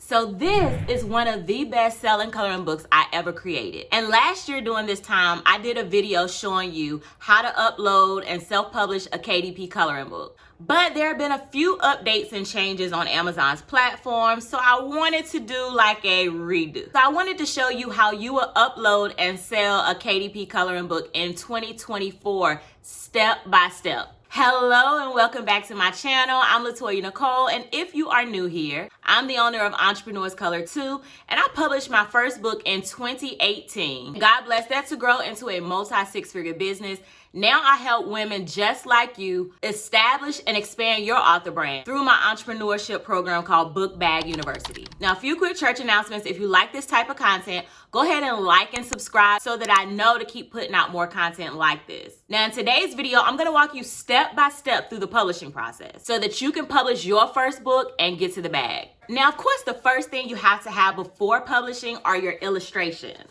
So this is one of the best selling coloring books I ever created. And last year during this time, I did a video showing you how to upload and self-publish a KDP coloring book. But there have been a few updates and changes on Amazon's platform, so I wanted to do like a redo. So I wanted to show you how you will upload and sell a KDP coloring book in 2024, step by step. Hello and welcome back to my channel. I'm Latoya Nicole, and if you are new here, I'm the owner of Entrepreneurs Color 2, and I published my first book in 2018. God bless that to grow into a multi-six-figure business. Now I help women just like you establish and expand your author brand through my entrepreneurship program called Book Bag University. Now, a few quick church announcements. If you like this type of content, go ahead and like and subscribe so that I know to keep putting out more content like this. Now, in today's video, I'm going to walk you step by step through the publishing process so that you can publish your first book and get to the bag. Now, of course, the first thing you have to have before publishing are your illustrations.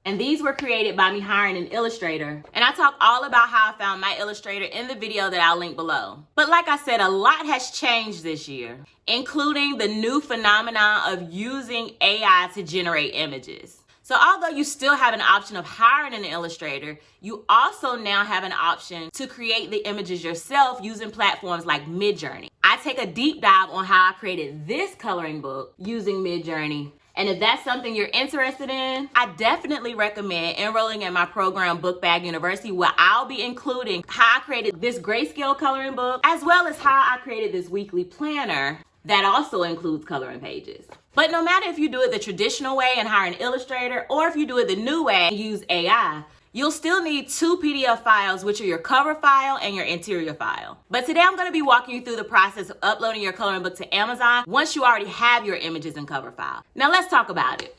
And these were created by me hiring an illustrator. And I talk all about how I found my illustrator in the video that I'll link below. But like I said, a lot has changed this year, including the new phenomenon of using AI to generate images. So although you still have an option of hiring an illustrator, you also now have an option to create the images yourself using platforms like Midjourney. I take a deep dive on how I created this coloring book using Midjourney. And if that's something you're interested in, I definitely recommend enrolling in my program, Book Bag University, where I'll be including how I created this grayscale coloring book, as well as how I created this weekly planner that also includes coloring pages. But no matter if you do it the traditional way and hire an illustrator, or if you do it the new way and use AI, you'll still need two PDF files, which are your cover file and your interior file. But today I'm going to be walking you through the process of uploading your coloring book to Amazon once you already have your images and cover file. Now let's talk about it.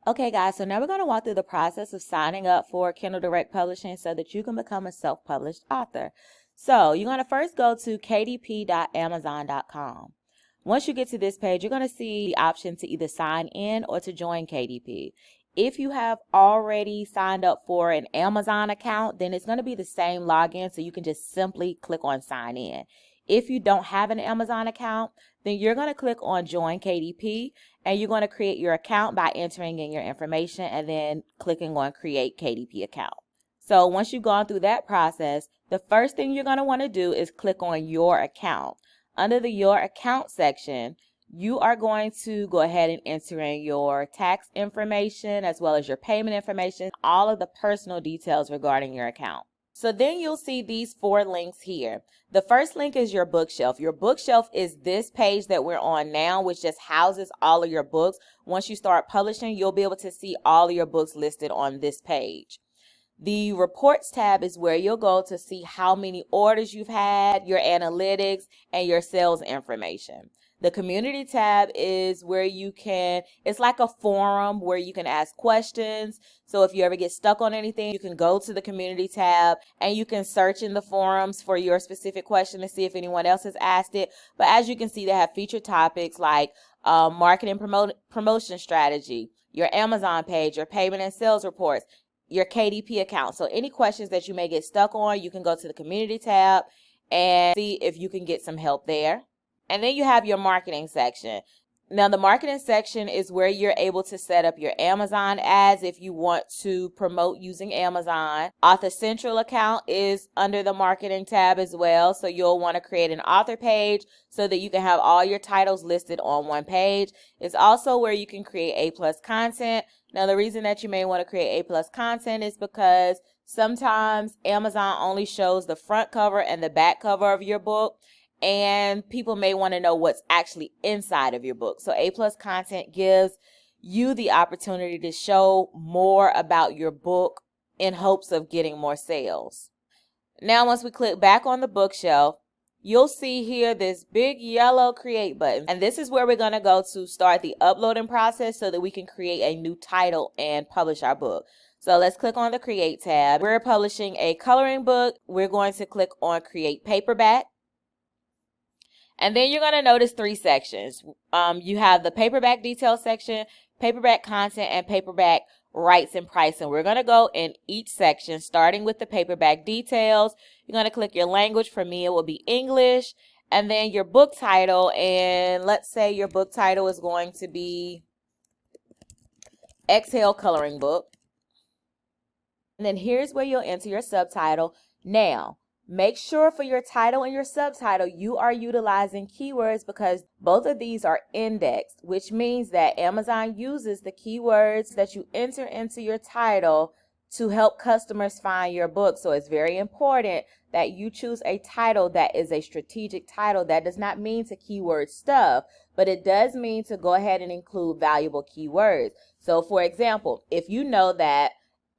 Okay guys, so now we're going to walk through the process of signing up for Kindle Direct Publishing so that you can become a self-published author. So you're going to first go to kdp.amazon.com. Once you get to this page, you're going to see the option to either sign in or to join KDP. If you have already signed up for an Amazon account, then it's going to be the same login, so you can just simply click on sign in. If you don't have an Amazon account, then you're going to click on join KDP, and you're going to create your account by entering in your information and then clicking on create KDP account. So once you've gone through that process, the first thing you're going to want to do is click on your account. Under the your account section, you are going to go ahead and enter in your tax information as well as your payment information, all of the personal details regarding your account. So then you'll see these four links here. The first link is your bookshelf. Your bookshelf is this page that we're on now, which just houses all of your books. Once you start publishing, you'll be able to see all of your books listed on this page. The reports tab is where you'll go to see how many orders you've had, your analytics, and your sales information. The community tab is where you can, it's like a forum where you can ask questions. So if you ever get stuck on anything, you can go to the community tab and you can search in the forums for your specific question to see if anyone else has asked it. But as you can see, they have featured topics like marketing promotion strategy, your Amazon page, your payment and sales reports, your KDP account. So any questions that you may get stuck on, you can go to the community tab and see if you can get some help there. And then you have your marketing section. Now the marketing section is where you're able to set up your Amazon ads if you want to promote using Amazon. Author Central account is under the marketing tab as well. So you'll want to create an author page so that you can have all your titles listed on one page. It's also where you can create A+ content. Now the reason that you may want to create A+ content is because sometimes Amazon only shows the front cover and the back cover of your book, and people may want to know what's actually inside of your book. So A+ content gives you the opportunity to show more about your book in hopes of getting more sales. Now once we click back on the bookshelf, you'll see here this big yellow create button, and this is where we're going to go to start the uploading process so that we can create a new title and publish our book. So let's click on the create tab. We're publishing a coloring book. We're going to click on create paperback. And then you're going to notice three sections. You have the paperback details section, paperback content, and paperback rights and pricing. We're going to go in each section, starting with the paperback details. You're going to click your language. For me, it will be English. and then your book title, and let's say your book title is going to be Exhale Coloring Book. And then here's where you'll enter your subtitle. Now, make sure for your title and your subtitle, you are utilizing keywords because both of these are indexed, which means that Amazon uses the keywords that you enter into your title to help customers find your book. So it's very important that you choose a title that is a strategic title. That does not mean to keyword stuff, but it does mean to go ahead and include valuable keywords. So for example, if you know that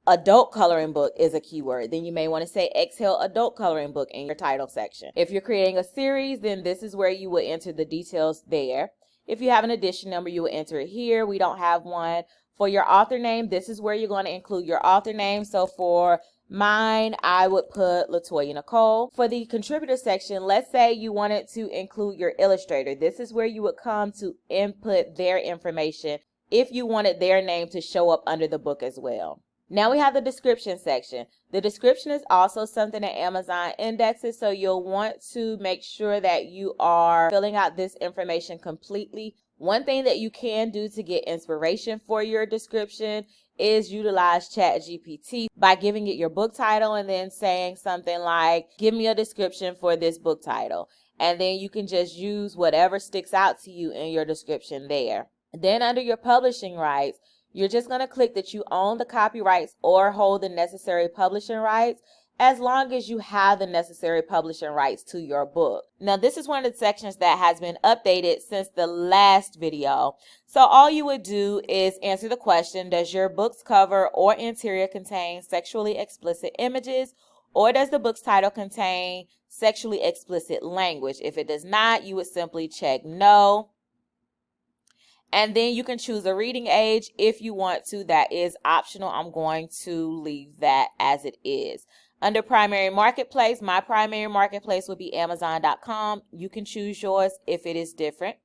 adult coloring book is a keyword, then you may want to say Exhale Adult Coloring Book in your title section. If you're creating a series, then this is where you would enter the details there. If you have an edition number, you will enter it here. We don't have one. For your author name, this is where you're going to include your author name. So for mine, I would put Latoya Nicole. For the contributor section, let's say you wanted to include your illustrator. This is where you would come to input their information if you wanted their name to show up under the book as well. Now we have the description section. The description is also something that Amazon indexes, so you'll want to make sure that you are filling out this information completely. One thing that you can do to get inspiration for your description is utilize ChatGPT by giving it your book title and then saying something like, give me a description for this book title. And then you can just use whatever sticks out to you in your description there. Then under your publishing rights, you're just going to click that you own the copyrights or hold the necessary publishing rights as long as you have the necessary publishing rights to your book. Now, this is one of the sections that has been updated since the last video. So all you would do is answer the question, does your book's cover or interior contain sexually explicit images, or does the book's title contain sexually explicit language? If it does not, you would simply check no. And then you can choose a reading age if you want to. That is optional. I'm going to leave that as it is. Under primary marketplace, my primary marketplace would be Amazon.com. You can choose yours if it is different.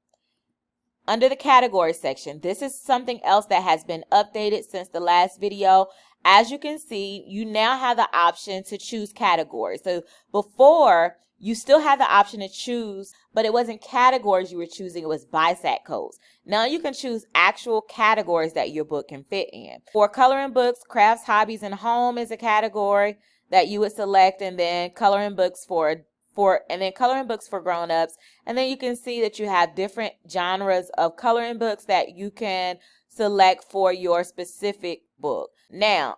Under the category section, this is something else that has been updated since the last video. As you can see, you now have the option to choose categories. So before, you still had the option to choose, but it wasn't categories you were choosing, it was BISAC codes. Now you can choose actual categories that your book can fit in. For coloring books, crafts, hobbies, and home is a category that you would select, and then coloring books for grown-ups. And then you can see that you have different genres of coloring books that you can select for your specific book. Now,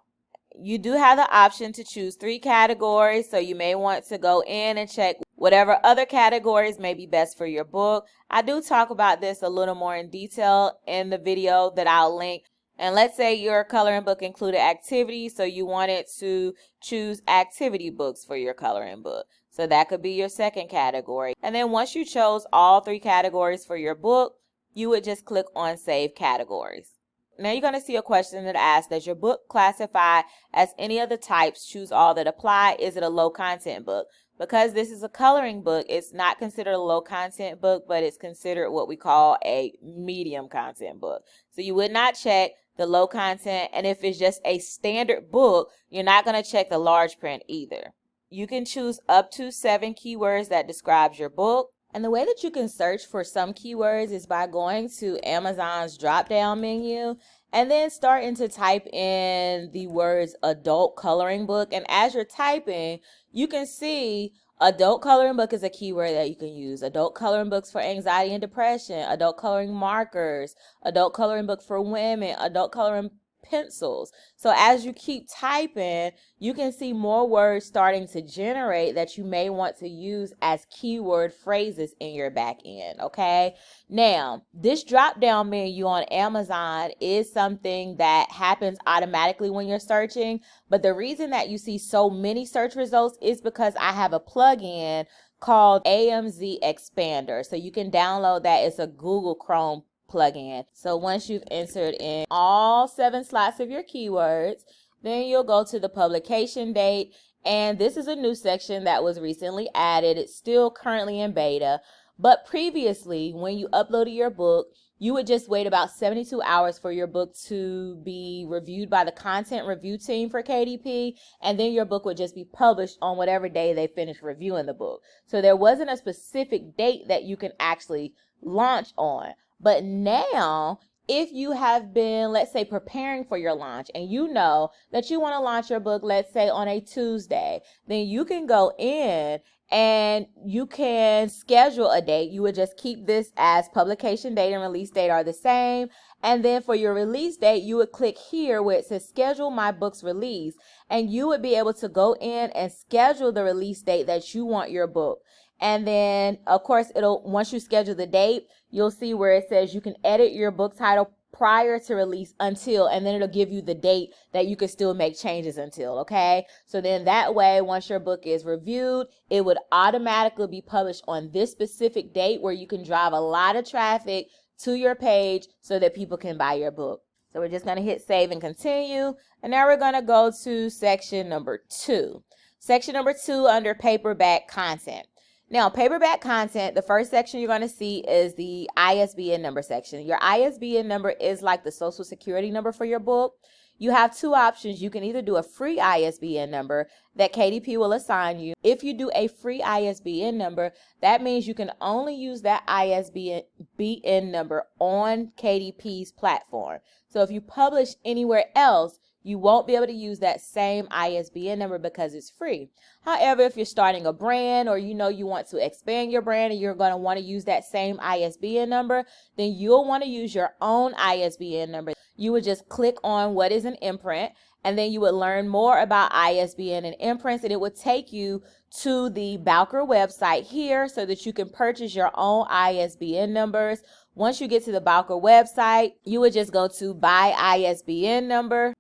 you do have the option to choose 3 categories, so you may want to go in and check whatever other categories may be best for your book. I do talk about this a little more in detail in the video that I'll link. And let's say your coloring book included activities, so you wanted to choose activity books for your coloring book. So that could be your second category. And then once you chose all 3 categories for your book, you would just click on Save Categories. Now you're going to see a question that asks, does your book classify as any of the types? Choose all that apply. Is it a low content book? Because this is a coloring book, it's not considered a low content book, but it's considered what we call a medium content book. So you would not check the low content, and if it's just a standard book, you're not going to check the large print either. You can choose up to 7 keywords that describes your book. And the way that you can search for some keywords is by going to Amazon's drop-down menu and then starting to type in the words adult coloring book. And as you're typing, you can see adult coloring book is a keyword that you can use. Adult coloring books for anxiety and depression, adult coloring markers, adult coloring book for women, adult coloring pencils. So as you keep typing, you can see more words starting to generate that you may want to use as keyword phrases in your back end. Okay, now this drop down menu on Amazon is something that happens automatically when you're searching, but the reason that you see so many search results is because I have a plugin called AMZ Expander. So you can download that. It's a Google Chrome plugin. So once you've entered in all 7 slots of your keywords, then you'll go to the publication date, and this is a new section that was recently added. It's still currently in beta, but previously when you uploaded your book, you would just wait about 72 hours for your book to be reviewed by the content review team for KDP, and then your book would just be published on whatever day they finish reviewing the book. So there wasn't a specific date that you can actually launch on. But now, if you have been, let's say, preparing for your launch and you know that you want to launch your book, let's say on a Tuesday, then you can go in and you can schedule a date. You would just keep this as publication date and release date are the same. And then for your release date, you would click here where it says schedule my book's release. And you would be able to go in and schedule the release date that you want your book. And then, of course, once you schedule the date, you'll see where it says you can edit your book title prior to release until, and then it'll give you the date that you can still make changes until, okay? So then that way, once your book is reviewed, it would automatically be published on this specific date where you can drive a lot of traffic to your page so that people can buy your book. So we're just going to hit save and continue. And now we're going to go to section number 2. Section number 2 under paperback content. Now, paperback content, the first section you're going to see is the ISBN number section. Your ISBN number is like the social security number for your book. You have two options. You can either do a free ISBN number that KDP will assign you. If you do a free ISBN number, that means you can only use that ISBN number on KDP's platform. So if you publish anywhere else, you won't be able to use that same ISBN number because it's free. However, if you're starting a brand or you know you want to expand your brand and you're going to want to use that same ISBN number, then you'll want to use your own ISBN number. You would just click on what is an imprint, and then you would learn more about ISBN and imprints, and it would take you to the Bowker website here so that you can purchase your own ISBN numbers. Once you get to the Bowker website, you would just go to buy ISBN number.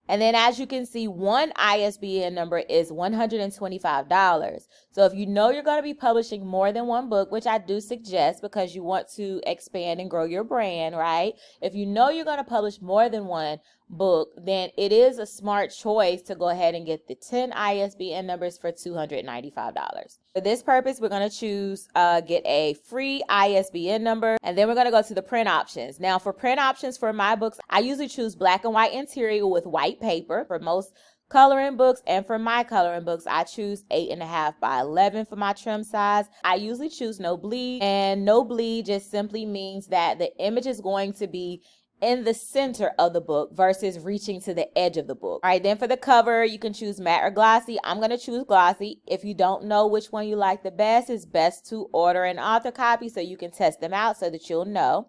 And then as you can see, one ISBN number is $125. So if you know you're going to be publishing more than one book, which I do suggest because you want to expand and grow your brand, right? If you know you're going to publish more than one book, then it is a smart choice to go ahead and get the 10 ISBN numbers for $295. For this purpose, we're going to choose get a free ISBN number, and then we're going to go to the print options. Now for print options for my books, I usually choose black and white interior with white paper for most coloring books, and for my coloring books, I choose 8.5 by 11 for my trim size. I usually choose no bleed, and no bleed just simply means that the image is going to be in the center of the book versus reaching to the edge of the book. All right, then for the cover, you can choose matte or glossy. I'm going to choose glossy. If you don't know which one you like the best, it's best to order an author copy so you can test them out so that you'll know.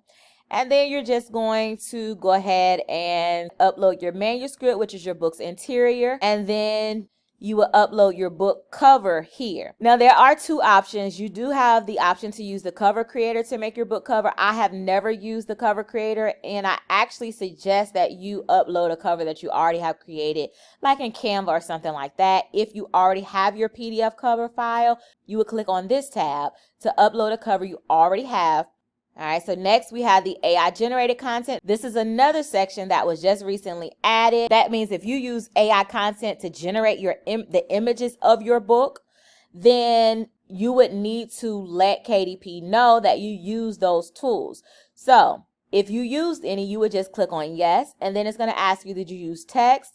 And then you're just going to go ahead and upload your manuscript, which is your book's interior, and then you will upload your book cover here. Now, there are two options. You do have the option to use the cover creator to make your book cover. I have never used the cover creator, and I actually suggest that you upload a cover that you already have created, like in Canva or something like that. If you already have your PDF cover file, you would click on this tab to upload a cover you already have. All right, so next we have the AI generated content. This is another section that was just recently added. That means if you use AI content to generate the images of your book, then you would need to let KDP know that you use those tools. So if you used any, you would just click on yes, and then it's going to ask you, did you use text?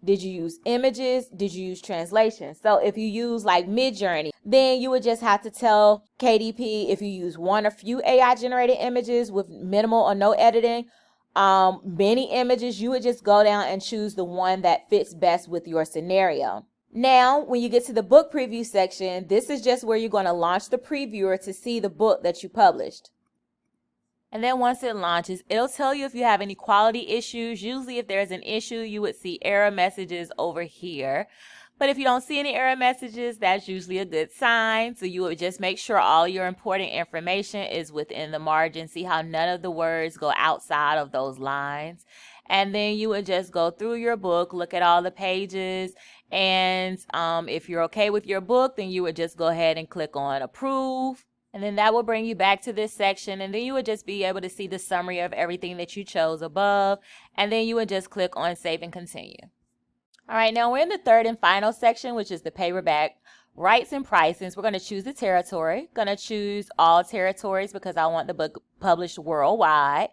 Did you use images? Did you use translation? So if you use like Midjourney, then you would just have to tell KDP if you use one or few AI generated images with minimal or no editing, many images, you would just go down and choose the one that fits best with your scenario. Now, when you get to the book preview section, this is just where you're going to launch the previewer to see the book that you published. And then once it launches, it'll tell you if you have any quality issues. Usually if there's an issue, you would see error messages over here. But if you don't see any error messages, that's usually a good sign. So you would just make sure all your important information is within the margin. See how none of the words go outside of those lines. And then you would just go through your book, look at all the pages. And if you're okay with your book, then you would just go ahead and click on approve. And then that will bring you back to this section, and then you would just be able to see the summary of everything that you chose above, and then you would just click on save and continue. All right, now we're in the third and final section, which is the paperback rights and pricings, we're going to choose the territory. Going to choose all territories because I want the book published worldwide.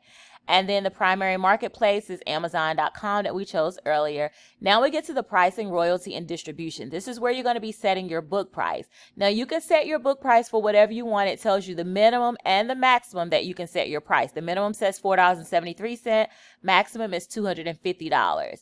And then the primary marketplace is Amazon.com that we chose earlier. Now we get to the pricing, royalty, and distribution. This is where you're going to be setting your book price. Now you can set your book price for whatever you want. It tells you the minimum and the maximum that you can set your price. The minimum says $4.73. Maximum is $250.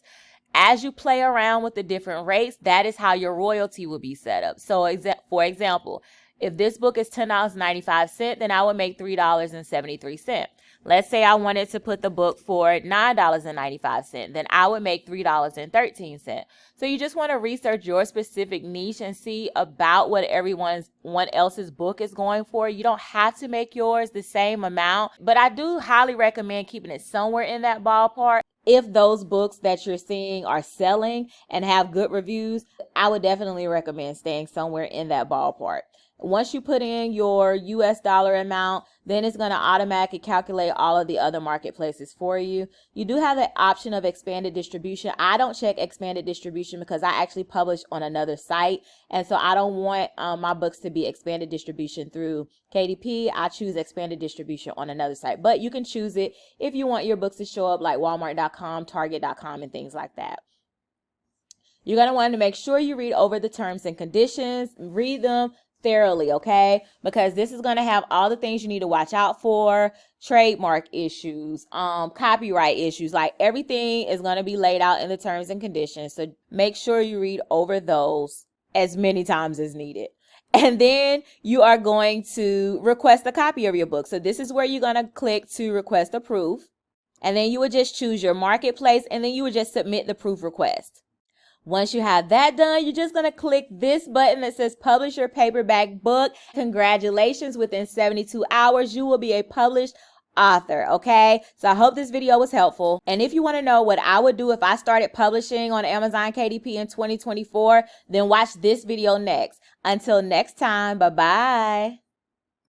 As you play around with the different rates, that is how your royalty will be set up. So for example, if this book is $10.95, then I would make $3.73. Let's say I wanted to put the book for $9.95, then I would make $3.13. So you just want to research your specific niche and see about what everyone else's book is going for. You don't have to make yours the same amount, but I do highly recommend keeping it somewhere in that ballpark. If those books that you're seeing are selling and have good reviews, I would definitely recommend staying somewhere in that ballpark. Once you put in your US dollar amount, then it's going to automatically calculate all of the other marketplaces for you. You do have the option of expanded distribution. I don't check expanded distribution because I actually publish on another site. And so I don't want my books to be expanded distribution through KDP. I choose expanded distribution on another site. But you can choose it if you want your books to show up like Walmart.com, Target.com, and things like that. You're going to want to make sure you read over the terms and conditions, read them thoroughly, okay? Because this is going to have all the things you need to watch out for, trademark issues, copyright issues, like everything is going to be laid out in the terms and conditions. So make sure you read over those as many times as needed. And then you are going to request a copy of your book. So this is where you're going to click to request a proof. And then you would just choose your marketplace and then you would just submit the proof request. Once you have that done, you're just going to click this button that says publish your paperback book. Congratulations, within 72 hours, you will be a published author, okay? So I hope this video was helpful. And if you want to know what I would do if I started publishing on Amazon KDP in 2024, then watch this video next. Until next time, bye-bye.